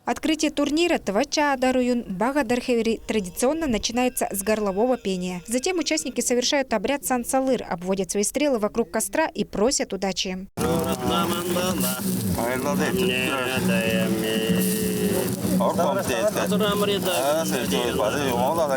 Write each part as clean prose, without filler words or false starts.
Открытие турнира Твача Даруюн Багадархевери традиционно начинается с горлового пения. Затем участники совершают обряд Сан-Салыр, обводят свои стрелы вокруг костра и просят удачи.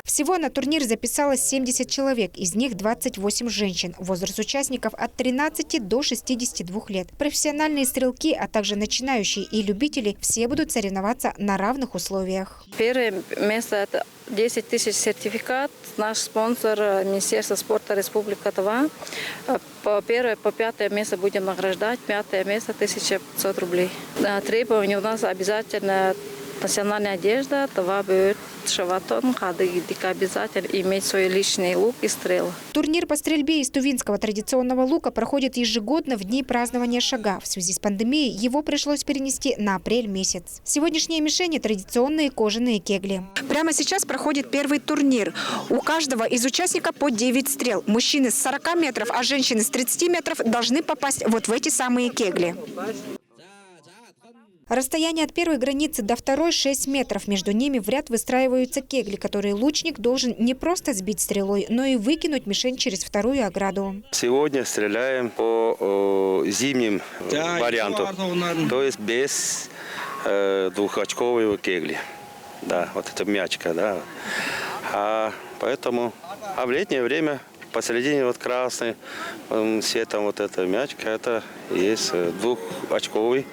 Всего на турнир записалось 70 человек, из них 28 женщин. Возраст участников от 13 до 62 лет. Профессиональные стрелки, а также начинающие и любители, все будут соревноваться на равных условиях. Первое место – это 10 тысяч сертификат. Наш спонсор – Министерство спорта Республика Тыва. По первое, по пятое место будем награждать. Пятое место – 1500 рублей. Требования у нас обязательно национальная одежда, Тыва будет шаватон, хадыгдика обязательно иметь свой личный лук и стрелы. Турнир по стрельбе из тувинского традиционного лука проходит ежегодно в дни празднования Шага. В связи с пандемией его пришлось перенести на апрель месяц. Сегодняшние мишени – традиционные кожаные кегли. Прямо сейчас проходит первый турнир. У каждого из участников по 9 стрел. Мужчины с 40 метров, а женщины с 30 метров должны попасть вот в эти самые кегли. Расстояние от первой границы до второй 6 метров. Между ними в ряд выстраиваются кегли, которые лучник должен не просто сбить стрелой, но и выкинуть мишень через вторую ограду. Сегодня стреляем по зимним варианту, то есть без двухочковой кегли. Да, вот это мячка, да. Поэтому в летнее время посередине вот красный цветом вот эта мячка, это есть двухочковый,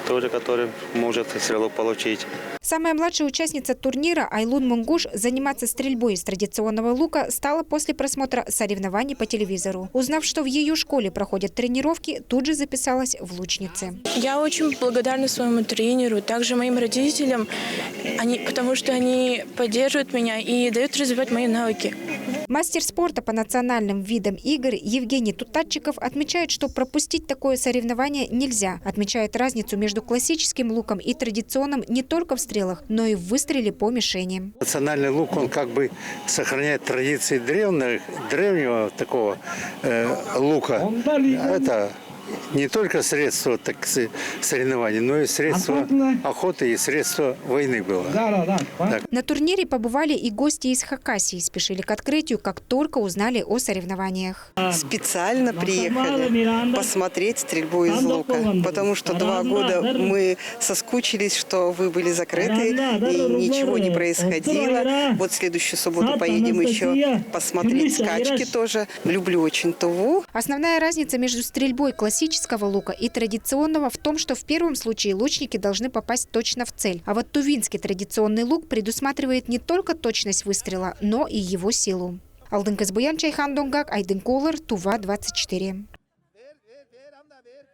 тоже, который может стрелок получить. Самая младшая участница турнира Айлун Мунгуш заниматься стрельбой из традиционного лука стала после просмотра соревнований по телевизору. Узнав, что в ее школе проходят тренировки, тут же записалась в лучницы. Я очень благодарна своему тренеру, также моим родителям, потому что они поддерживают меня и дают развивать мои навыки. Мастер спорта по национальным видам игр Евгений Тутатчиков отмечает, что пропустить такое соревнование нельзя. Отмечает разницу между классическим луком и традиционным не только в стрелах, но и в выстреле по мишени. Национальный лук, он как бы сохраняет традиции древнего такого лука. Это не только средство соревнований, но и средство охоты и средство войны было. На турнире побывали и гости из Хакасии. Спешили к открытию, как только узнали о соревнованиях. Специально приехали посмотреть стрельбу из лука, потому что 2 года мы соскучились, что вы были закрыты и ничего не происходило. Вот в следующую субботу поедем еще посмотреть скачки тоже. Люблю очень Тыву. Основная разница между стрельбой классического лука и традиционного в том, что в первом случае лучники должны попасть точно в цель. А вот тувинский традиционный лук предусматривает не только точность выстрела, но и его силу. Алдын Казбуян, Чайхан Донгак, Айдын Колор, Тува 24.